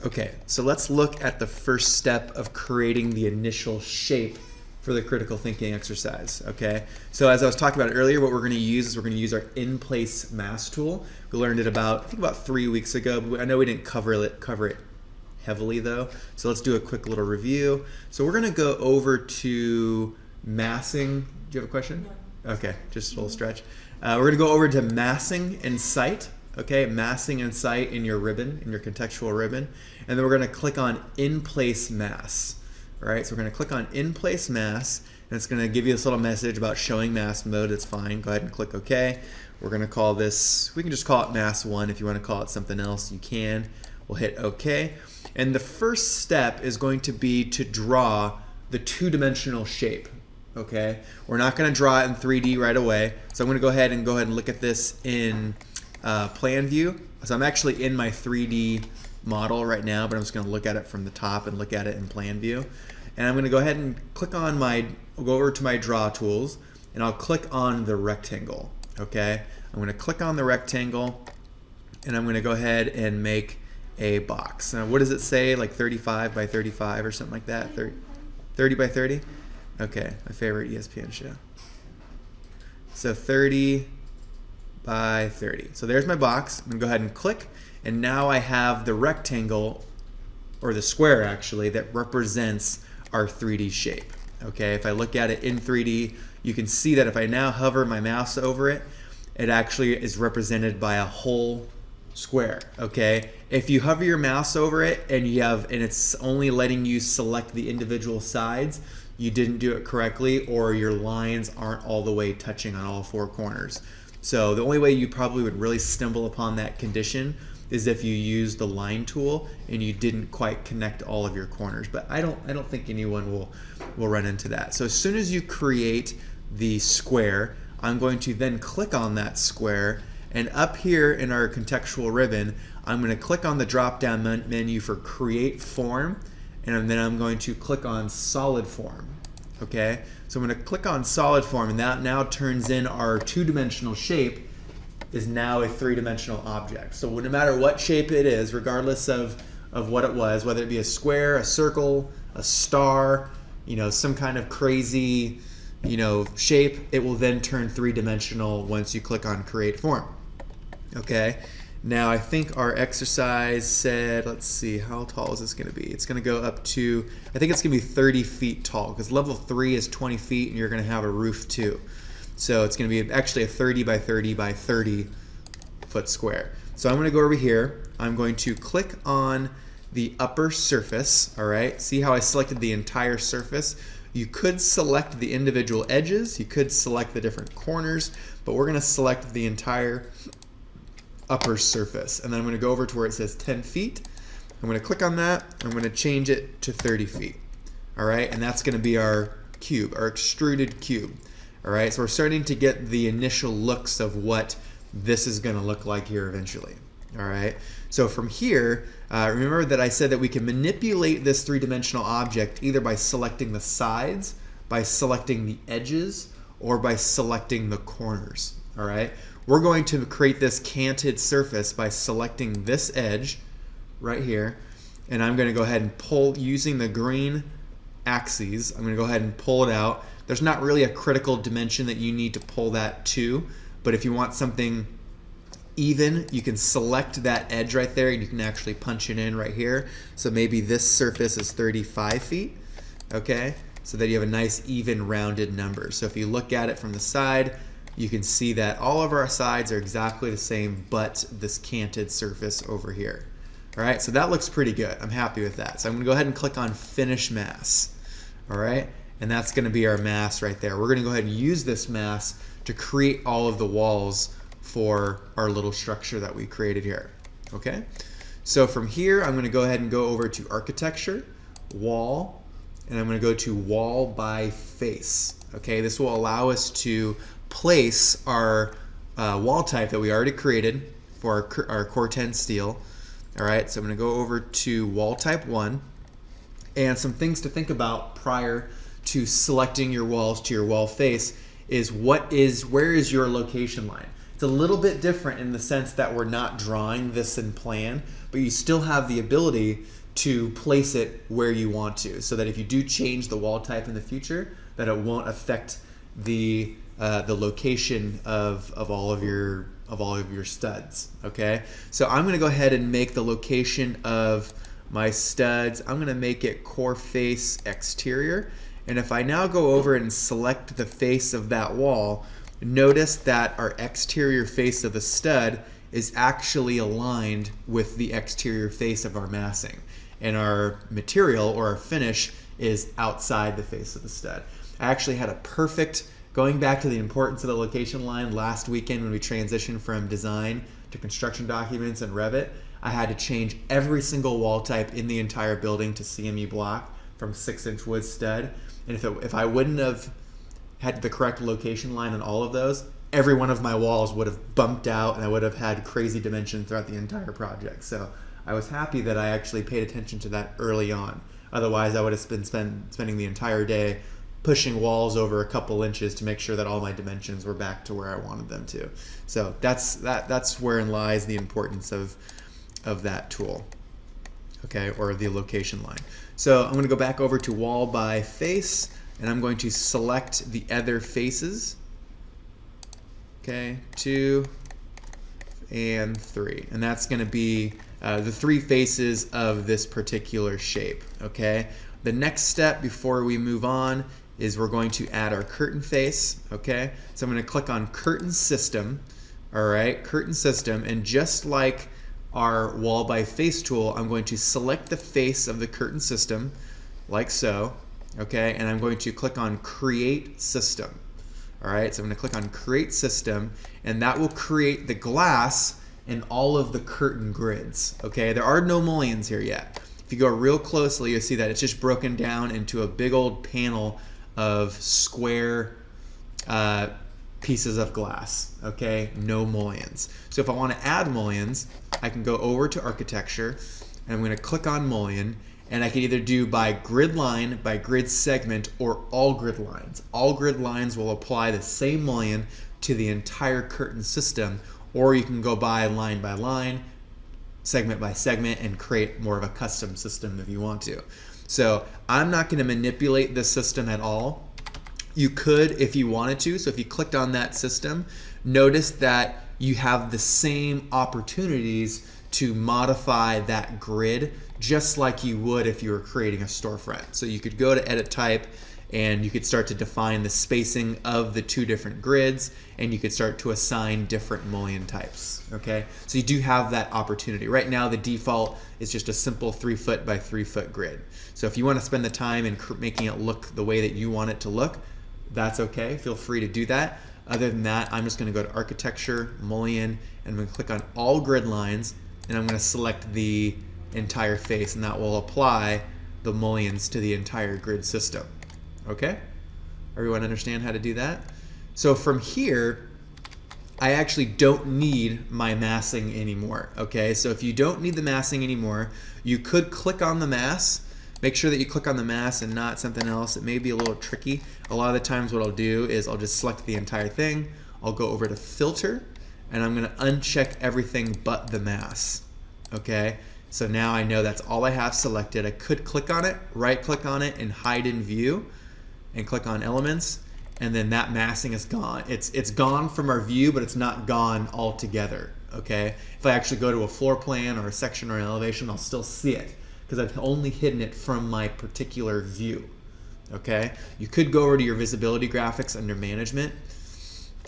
Okay, so let's look at the first step of creating the initial shape for the critical thinking exercise, okay? So as I was talking about earlier, what we're gonna use is we're gonna use our in-place mass tool. We learned it about, I think about 3 weeks ago, but I know we didn't cover it heavily though. So let's do a quick little review. So we're gonna go over to massing. Do you have a question? No. Okay, just a little stretch. We're gonna go over to massing and site. Okay, massing and site in your ribbon, in your contextual ribbon. And then we're gonna click on in-place mass. All right, so we're gonna click on in-place mass, and it's gonna give you this little message about showing mass mode. It's fine, go ahead and click OK. We're gonna call this, we can just call it mass 1. If you wanna call it something else, you can. We'll hit OK. And the first step is going to be to draw the two-dimensional shape. Okay, we're not gonna draw it in 3D right away. So I'm gonna go ahead and look at this in plan view. So I'm actually in my 3D model right now, but I'm just going to look at it from the top and look at it in plan view. And I'm going to go ahead and click on I'll go over to my draw tools, and I'll click on the rectangle. Okay, I'm going to click on the rectangle, and I'm going to go ahead and make a box. Now, what does it say? Like 35 by 35 or something like that? 30 by 30? Okay, my favorite ESPN show. So 30 by 30. So there's my box. I'm gonna go ahead and click, and now I have the rectangle, or the square actually, that represents our 3D shape. Okay, if I look at it in 3D, you can see that if I now hover my mouse over it, it actually is represented by a whole square. Okay, if you hover your mouse over it and it's only letting you select the individual sides, you didn't do it correctly, or your lines aren't all the way touching on all 4 corners. So the only way you probably would really stumble upon that condition is if you use the line tool and you didn't quite connect all of your corners. But I don't think anyone will run into that. So as soon as you create the square, I'm going to then click on that square, and up here in our contextual ribbon, I'm going to click on the drop-down menu for Create Form, and then I'm going to click on Solid Form. Okay, so I'm going to click on solid form, and that now turns in our two-dimensional shape is now a three-dimensional object. So no matter what shape it is, regardless of what it was, whether it be a square, a circle, a star, some kind of crazy, shape, it will then turn three-dimensional once you click on create form. Okay. Now I think our exercise said, let's see, how tall is this going to be? It's going to go up to, I think it's going to be 30 feet tall, because level 3 is 20 feet and you're going to have a roof too. So it's going to be actually a 30 by 30 by 30 foot square. So I'm going to go over here. I'm going to click on the upper surface. All right, see how I selected the entire surface? You could select the individual edges, you could select the different corners, but we're going to select the entire upper surface. And then I'm going to go over to where it says 10 feet. I'm going to click on that. I'm going to change it to 30 feet. All right, and that's going to be our cube, our extruded cube. All right, so we're starting to get the initial looks of what this is going to look like here eventually. All right, so from here, remember that I said that we can manipulate this three-dimensional object either by selecting the sides, by selecting the edges, or by selecting the corners. All right, we're going to create this canted surface by selecting this edge right here, and I'm going to go ahead and pull using the green axes. I'm going to go ahead and pull it out. There's not really a critical dimension that you need to pull that to, but if you want something even, you can select that edge right there and you can actually punch it in right here. So maybe this surface is 35 feet, okay? So that you have a nice even rounded number. So if you look at it from the side, you can see that all of our sides are exactly the same, but this canted surface over here. All right, so that looks pretty good. I'm happy with that. So I'm gonna go ahead and click on Finish Mass, all right? And that's gonna be our mass right there. We're gonna go ahead and use this mass to create all of the walls for our little structure that we created here, okay? So from here, I'm gonna go ahead and go over to Architecture, Wall, and I'm gonna go to Wall by Face, okay? This will allow us to place our wall type that we already created for our Core 10 steel. All right, so I'm gonna go over to Wall Type 1, and some things to think about prior to selecting your walls to your wall face is where is your location line? It's a little bit different in the sense that we're not drawing this in plan, but you still have the ability to place it where you want to, so that if you do change the wall type in the future, that it won't affect the location of all of your studs. Okay, so I'm going to go ahead and make the location of my studs. I'm going to make it core face exterior, and if I now go over and select the face of that wall, notice that our exterior face of the stud is actually aligned with the exterior face of our massing, and our material or our finish is outside the face of the stud. I actually had a perfect, going back to the importance of the location line last weekend when we transitioned from design to construction documents and Revit, I had to change every single wall type in the entire building to CME block from 6-inch wood stud. And if I wouldn't have had the correct location line on all of those, every one of my walls would have bumped out and I would have had crazy dimensions throughout the entire project. So I was happy that I actually paid attention to that early on. Otherwise, I would have been spending the entire day pushing walls over a couple inches to make sure that all my dimensions were back to where I wanted them to. So that's wherein lies the importance of that tool, okay, or the location line. So I'm going to go back over to wall by face, and I'm going to select the other faces. Okay, 2 and 3, and that's going to be the 3 faces of this particular shape. Okay, the next step before we move on is we're going to add our curtain face. Okay, so I'm going to click on curtain system. All right, curtain system, and just like our wall by face tool, I'm going to select the face of the curtain system like so. Okay, and I'm going to click on create system. All right, so I'm going to click on create system, and that will create the glass and all of the curtain grids. Okay, there are no mullions here yet. If you go real closely, you'll see that it's just broken down into a big old panel of square pieces of glass. Okay, no mullions. So if I want to add mullions, I can go over to architecture, and I'm going to click on mullion, and I can either do by grid line, by grid segment, or all grid lines. All grid lines will apply the same mullion to the entire curtain system, or you can go by line, segment by segment, and create more of a custom system if you want to. So I'm not going to manipulate this system at all. You could if you wanted to. So if you clicked on that system, notice that you have the same opportunities to modify that grid just like you would if you were creating a storefront. So you could go to edit type, and you could start to define the spacing of the 2 different grids, and you could start to assign different mullion types. Okay, so you do have that opportunity. Right now the default is just a simple 3-foot by 3-foot grid. So if you want to spend the time in making it look the way that you want it to look, that's okay, feel free to do that. Other than that, I'm just going to go to architecture, mullion, and I'm going to click on all grid lines, and I'm going to select the entire face, and that will apply the mullions to the entire grid system. Okay, everyone understand how to do that? So from here, I actually don't need my massing anymore. Okay, so if you don't need the massing anymore, you could click on the mass. Make sure that you click on the mass and not something else. It may be a little tricky. A lot of the times what I'll do is I'll just select the entire thing. I'll go over to filter, and I'm going to uncheck everything but the mass. Okay, so now I know that's all I have selected. I could click on it, right click on it, and hide in view, and click on elements, and then that massing is gone. It's gone from our view, but it's not gone altogether. Okay, if I actually go to a floor plan or a section or an elevation, I'll still see it because I've only hidden it from my particular view. Okay, you could go over to your visibility graphics under management,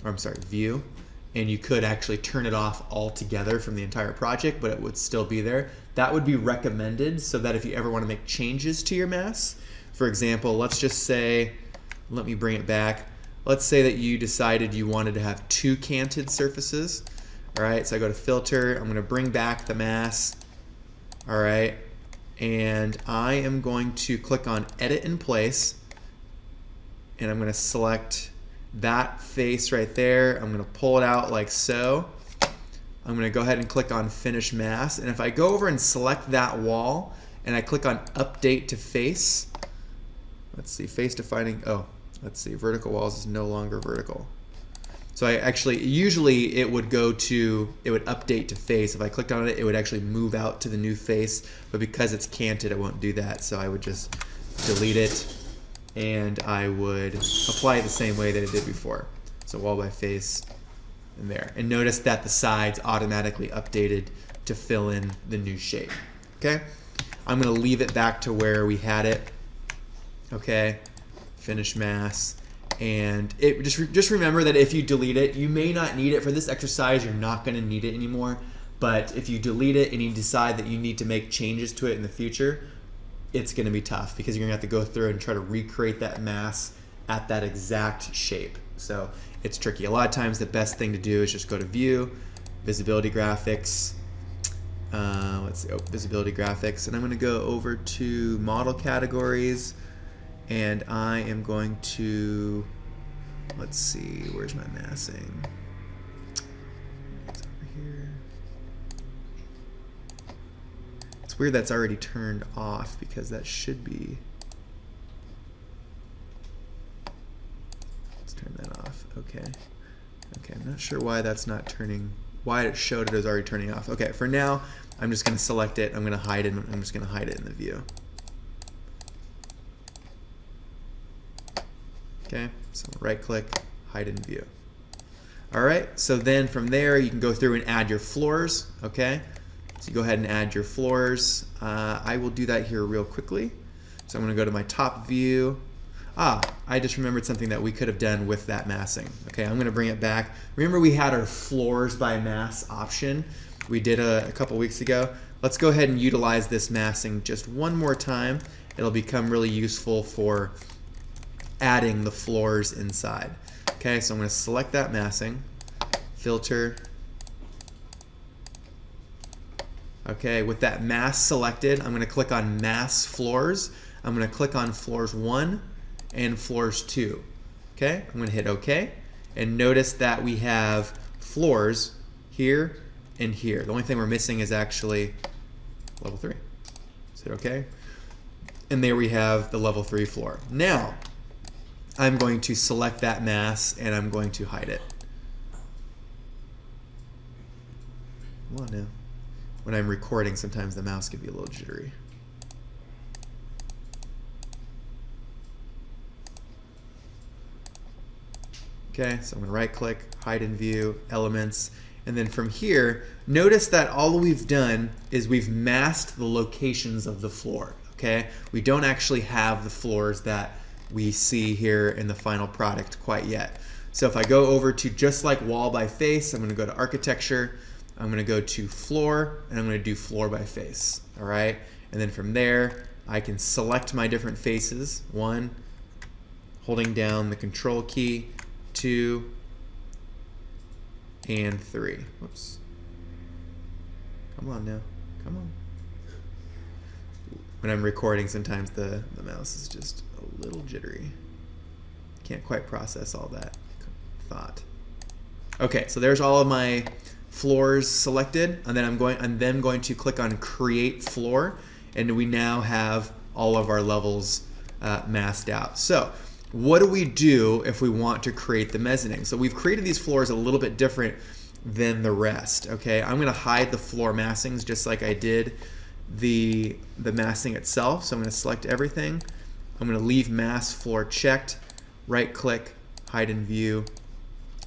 or I'm sorry, view, and you could actually turn it off altogether from the entire project, but it would still be there. That would be recommended so that if you ever want to make changes to your mass, for example, let's just say, let me bring it back. Let's say that you decided you wanted to have 2 canted surfaces. All right, so I go to filter, I'm going to bring back the mass. All right, and I am going to click on edit in place, and I'm going to select that face right there. I'm going to pull it out like so. I'm going to go ahead and click on finish mass, and if I go over and select that wall and I click on update to face, let's see, face defining, oh, let's see, vertical walls is no longer vertical. So I actually, usually it would update to face. If I clicked on it, it would actually move out to the new face. But because it's canted, it won't do that. So I would just delete it, and I would apply it the same way that it did before. So wall by face and there. And notice that the sides automatically updated to fill in the new shape. Okay? I'm going to leave it back to where we had it. Okay? Finish mass. And it just remember that if you delete it, you may not need it for this exercise. You're not going to need it anymore. But if you delete it and you decide that you need to make changes to it in the future, it's going to be tough because you're going to have to go through and try to recreate that mass at that exact shape. So it's tricky. A lot of times the best thing to do is just go to View, Visibility Graphics. Let's see, Visibility Graphics. And I'm going to go over to Model Categories. And I am going to, let's see, where's my massing? It's over here. It's weird that's already turned off because that should be. Let's turn that off. Okay. Okay, I'm not sure why that's not turning, why it showed it as already turning off. Okay, for now, I'm just going to select it. I'm going to hide it. I'm just going to hide it in the view. Okay, so right click, hide in view. All right, so then from there you can go through and add your floors, okay? So you go ahead and add your floors. I will do that here real quickly. So I'm gonna go to my top view. I just remembered something that we could have done with that massing. Okay, I'm gonna bring it back. Remember we had our floors by mass option we did a couple weeks ago. Let's go ahead and utilize this massing just one more time. It'll become really useful for adding the floors inside. Okay, so I'm going to select that massing, filter. Okay, with that mass selected, I'm going to click on mass floors. I'm going to click on floors 1 and floors 2. Okay, I'm going to hit OK. And notice that we have floors here and here. The only thing we're missing is actually level 3. Is it okay? And there we have the level 3 floor. Now, I'm going to select that mass and I'm going to hide it. Come on now. When I'm recording, sometimes the mouse can be a little jittery. Okay, so I'm going to right click, hide in view, elements, and then from here, notice that all we've done is we've masked the locations of the floor. Okay, we don't actually have the floors that we see here in the final product quite yet. So if I go over to just like wall by face, I'm going to go to architecture, I'm going to go to floor, and I'm going to do floor by face. All right, and then from there I can select my different faces. 1, holding down the control key, 2, and 3. Whoops. Come on now. Come on. When I'm recording, sometimes the mouse is just a little jittery. Can't quite process all that thought. Okay, so there's all of my floors selected, and then I'm then going to click on Create Floor, and we now have all of our levels masked out. So what do we do if we want to create the mezzanine? So we've created these floors a little bit different than the rest. Okay, I'm going to hide the floor massings just like I did the massing itself. So I'm going to select everything. I'm going to leave mask floor checked, right click, hide in view,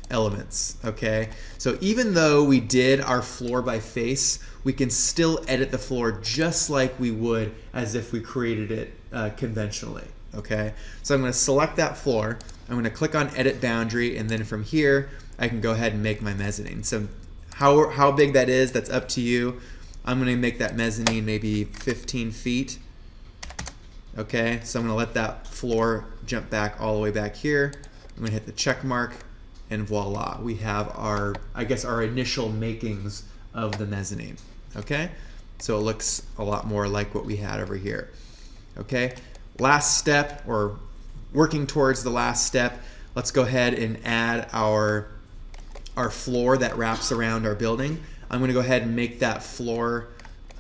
elements. Okay, so even though we did our floor by face, we can still edit the floor just like we would as if we created it conventionally. Okay, so I'm going to select that floor, I'm going to click on edit boundary, and then from here I can go ahead and make my mezzanine. So how big that is, that's up to you. I'm going to make that mezzanine maybe 15 feet. Okay, so I'm going to let that floor jump back all the way back here. I'm going to hit the check mark, and voila, we have our, I guess, our initial makings of the mezzanine. Okay, so it looks a lot more like what we had over here. Okay, last step, or working towards the last step, let's go ahead and add our floor that wraps around our building. I'm going to go ahead and make that floor,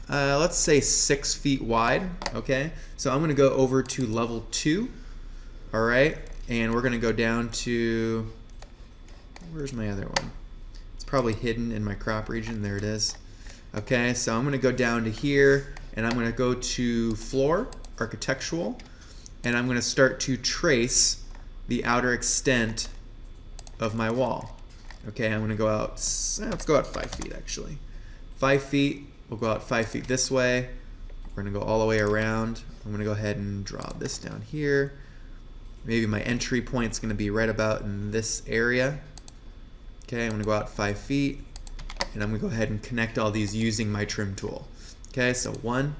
let's say 6 feet wide. Okay, so I'm going to go over to level 2. All right, and we're going to go down to, Where's my other one? It's probably hidden in my crop region. There it is. Okay, so I'm going to go down to here, and I'm going to go to floor, architectural, and I'm going to start to trace the outer extent of my wall. Okay, I'm going to go out, let's go out 5 feet actually. 5 feet, we'll go out 5 feet this way. We're going to go all the way around. I'm going to go ahead and draw this down here. Maybe my entry point's going to be right about in this area. Okay, I'm going to go out 5 feet, and I'm going to go ahead and connect all these using my trim tool. Okay, so 1,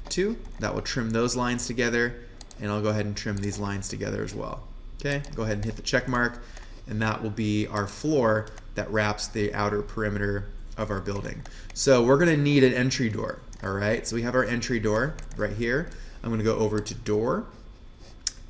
2, that will trim those lines together, and I'll go ahead and trim these lines together as well. Okay, go ahead and hit the check mark, and that will be our floor that wraps the outer perimeter of our building. So we're going to need an entry door. All right, so we have our entry door right here. I'm going to go over to door,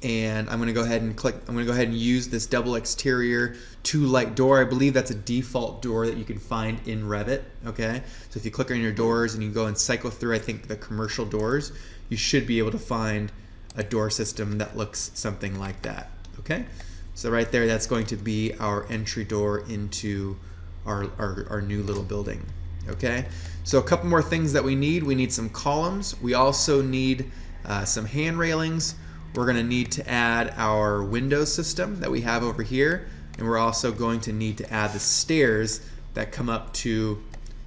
and I'm going to go ahead and click. I'm going to go ahead and use this double exterior 2-light door. I believe that's a default door that you can find in Revit. Okay, so if you click on your doors and you go and cycle through, I think, the commercial doors, you should be able to find a door system that looks something like that. Okay, so right there, that's going to be our entry door into our new little building. Okay, so a couple more things that we need. We need some columns. We also need some hand railings. We're going to need to add our window system that we have over here, and we're also going to need to add the stairs that come up to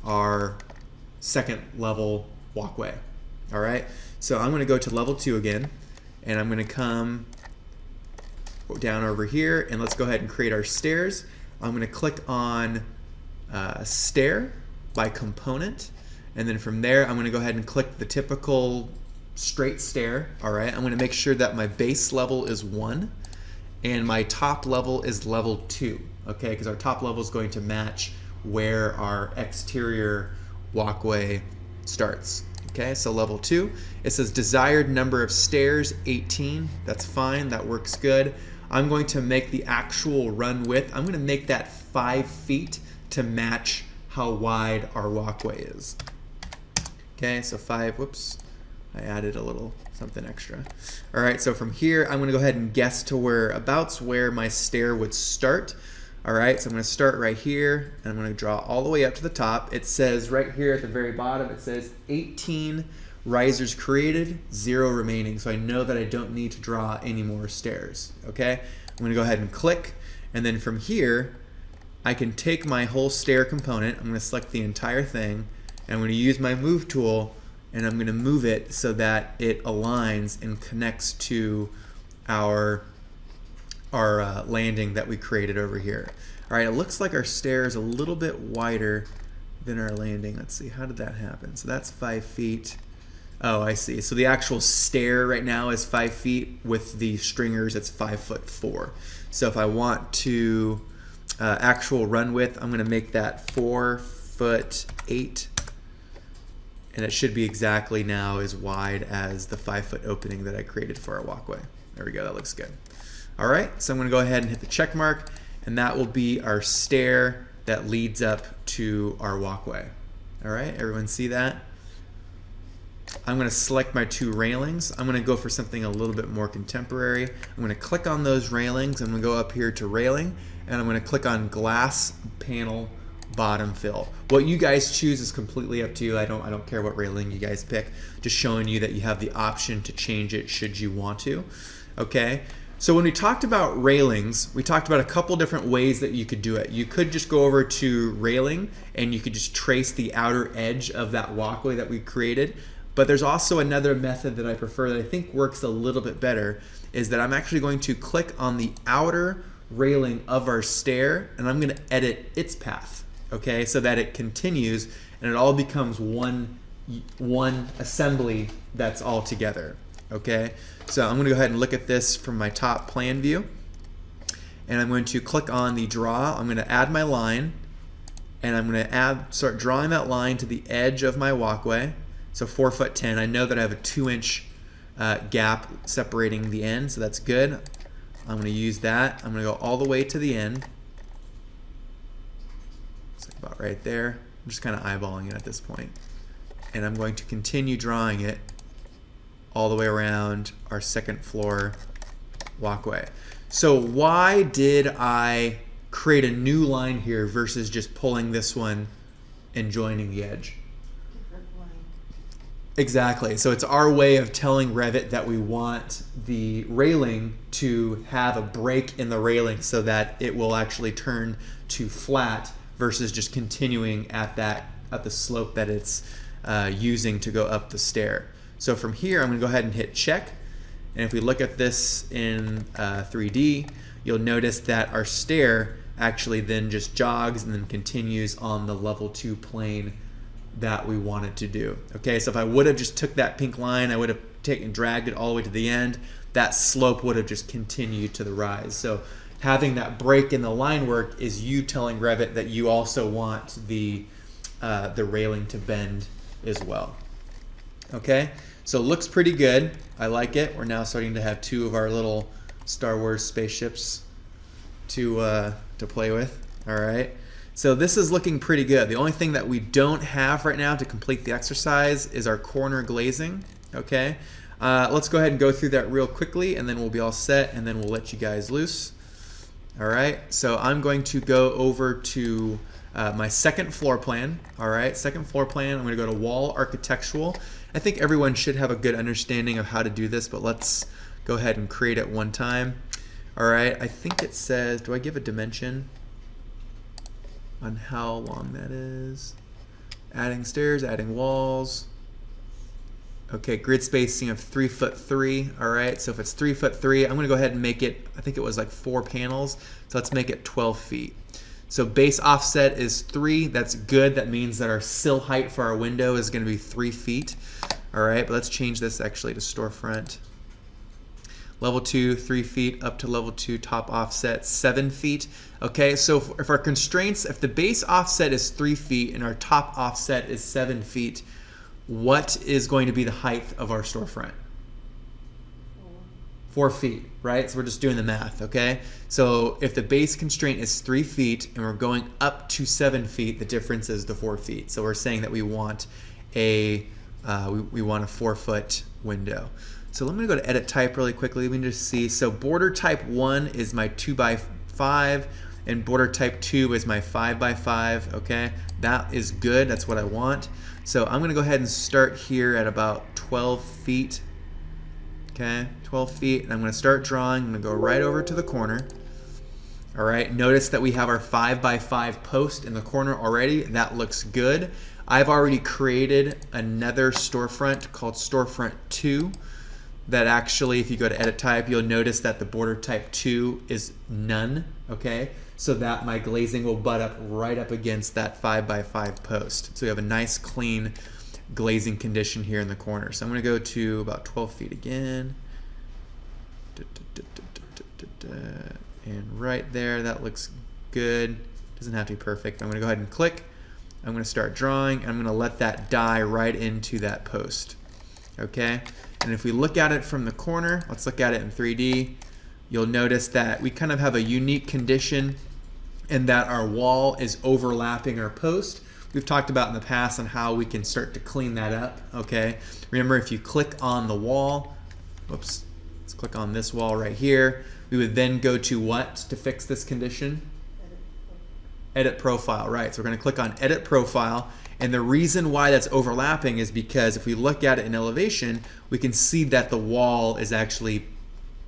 our second level walkway. All right, so I'm going to go to level 2 again, and I'm going to come down over here, and let's go ahead and create our stairs. I'm going to click on Stair by component, and then from there I'm going to go ahead and click the typical straight stair. All right, I'm going to make sure that my base level is 1 and my top level is level 2. Okay, because our top level is going to match where our exterior walkway starts. Okay, so level 2. It says desired number of stairs 18. That's fine, that works good. I'm going to make the actual run width, I'm going to make that 5 feet to match how wide our walkway is. Okay, so 5, whoops, I added a little something extra. All right, so from here, I'm gonna go ahead and guess to where my stair would start. All right, so I'm gonna start right here, and I'm gonna draw all the way up to the top. It says right here at the very bottom, it says 18 risers created, 0 remaining. So I know that I don't need to draw any more stairs, okay? I'm gonna go ahead and click, and then from here, I can take my whole stair component, I'm going to select the entire thing, and I'm going to use my move tool, and I'm going to move it so that it aligns and connects to our landing that we created over here. All right, it looks like our stair is a little bit wider than our landing. Let's see, how did that happen? So that's 5 feet. Oh, I see. So the actual stair right now is 5 feet. With the stringers, it's 5'4". So if I want to actual run width, I'm going to make that 4'8", and it should be exactly now as wide as the 5-foot opening that I created for our walkway. There we go, that looks good. All right, so I'm going to go ahead and hit the check mark, and that will be our stair that leads up to our walkway. All right, everyone see that? I'm going to select my 2 railings. I'm going to go for something a little bit more contemporary. I'm going to click on those railings. I'm going to go up here to railing, and I'm going to click on glass panel bottom fill. What you guys choose is completely up to you. I don't care what railing you guys pick. Just showing you that you have the option to change it should you want to. Okay. So when we talked about railings, we talked about a couple different ways that you could do it. You could just go over to railing, and you could just trace the outer edge of that walkway that we created. But there's also another method that I prefer that I think works a little bit better, is that I'm actually going to click on the outer railing of our stair, and I'm going to edit its path, okay, so that it continues and it all becomes one assembly that's all together. Okay, so I'm going to go ahead and look at this from my top plan view, and I'm going to click on the draw. I'm going to add my line, and I'm going to start drawing that line to the edge of my walkway. So 4'10". I know that I have a 2-inch gap separating the end, so that's good. I'm going to use that. I'm going to go all the way to the end. It's like about right there. I'm just kind of eyeballing it at this point. And I'm going to continue drawing it all the way around our second floor walkway. So why did I create a new line here versus just pulling this one and joining the edge. Exactly. So it's our way of telling Revit that we want the railing to have a break in the railing so that it will actually turn to flat versus just continuing at the slope that it's using to go up the stair. So from here, I'm going to go ahead and hit check. And if we look at this in 3D, you'll notice that our stair actually then just jogs and then continues on the level 2 plane that we wanted to do. Okay, so if I would have just took that pink line, I would have dragged it all the way to the end, that slope would have just continued to the rise. So having that break in the line work is you telling Revit that you also want the railing to bend as well. Okay, so it looks pretty good. I like it. We're now starting to have 2 of our little Star Wars spaceships to play with. All right. So this is looking pretty good. The only thing that we don't have right now to complete the exercise is our corner glazing. Okay, let's go ahead and go through that real quickly, and then we'll be all set, and then we'll let you guys loose. All right, so I'm going to go over to my second floor plan. All right, second floor plan, I'm going to go to wall architectural. I think everyone should have a good understanding of how to do this, but let's go ahead and create it one time. All right, I think it says, do I give a dimension on how long that is? Adding stairs, adding walls. Okay, grid spacing of 3'3". All right, so if it's 3'3", I'm gonna go ahead and make it, I think it was like 4 panels. So let's make it 12 feet. So base offset is 3, that's good. That means that our sill height for our window is gonna be 3 feet. All right, but let's change this actually to storefront. Level 2, 3 feet, up to level 2, top offset, 7 feet. Okay, so if our constraints, if the base offset is 3 feet and our top offset is 7 feet, what is going to be the height of our storefront? 4 feet, right? So we're just doing the math, okay? So if the base constraint is 3 feet and we're going up to 7 feet, the difference is the 4 feet. So we're saying that we want a 4-foot window. So let me go to edit type really quickly. We can just see, so border type 1 is my 2x5 and border type 2 is my 5x5, okay? That is good, that's what I want. So I'm gonna go ahead and start here at about 12 feet, okay? 12 feet, and I'm gonna start drawing. I'm gonna go right over to the corner. All right, notice that we have our 5x5 post in the corner already. That looks good. I've already created another storefront called storefront 2. That actually, if you go to edit type, you'll notice that the border type 2 is none, okay? So that my glazing will butt up right up against that 5x5 post. So we have a nice clean glazing condition here in the corner. So I'm gonna go to about 12 feet again. And right there, that looks good. Doesn't have to be perfect. I'm gonna go ahead and click. I'm gonna start drawing. I'm gonna let that die right into that post, okay? And if we look at it from the corner, let's look at it in 3D, you'll notice that we kind of have a unique condition in that our wall is overlapping our post. We've talked about in the past on how we can start to clean that up, okay? Remember, if you click on the wall, whoops, let's click on this wall right here, we would then go to what to fix this condition? Edit profile, right? So we're gonna click on edit profile. And the reason why that's overlapping is because if we look at it in elevation, we can see that the wall is actually,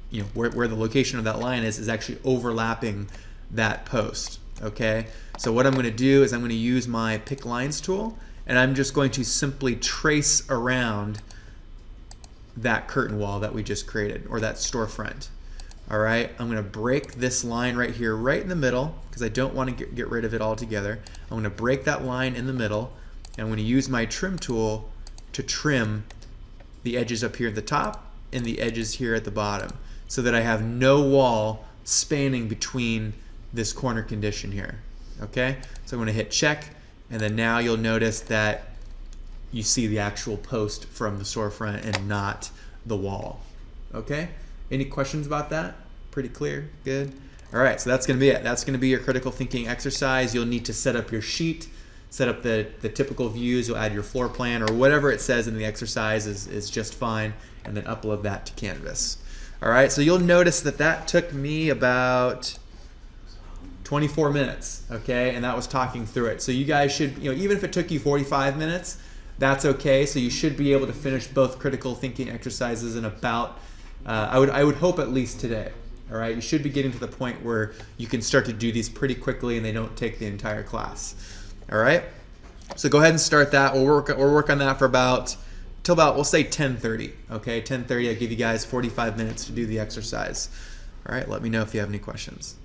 you know, where the location of that line is actually overlapping that post, okay? So what I'm gonna do is I'm gonna use my pick lines tool, and I'm just going to simply trace around that curtain wall that we just created, or that storefront. All right, I'm gonna break this line right here, right in the middle, because I don't want to get rid of it altogether. I'm gonna break that line in the middle, and I'm gonna use my trim tool to trim the edges up here at the top and the edges here at the bottom, so that I have no wall spanning between this corner condition here, okay? So I'm gonna hit check, and then now you'll notice that you see the actual post from the storefront and not the wall, okay? Any questions about that? Pretty clear, good. All right, so that's gonna be it. That's gonna be your critical thinking exercise. You'll need to set up your sheet, set up the typical views, you'll add your floor plan or whatever it says in the exercise is just fine, and then upload that to Canvas. All right, so you'll notice that that took me about 24 minutes, okay? And that was talking through it. So you guys should, even if it took you 45 minutes, that's okay. So you should be able to finish both critical thinking exercises in about, I would hope at least today, all right? You should be getting to the point where you can start to do these pretty quickly and they don't take the entire class, all right? So go ahead and start that. We'll work on that for till about, we'll say 10:30, okay? 10:30, I'll give you guys 45 minutes to do the exercise. All right, let me know if you have any questions.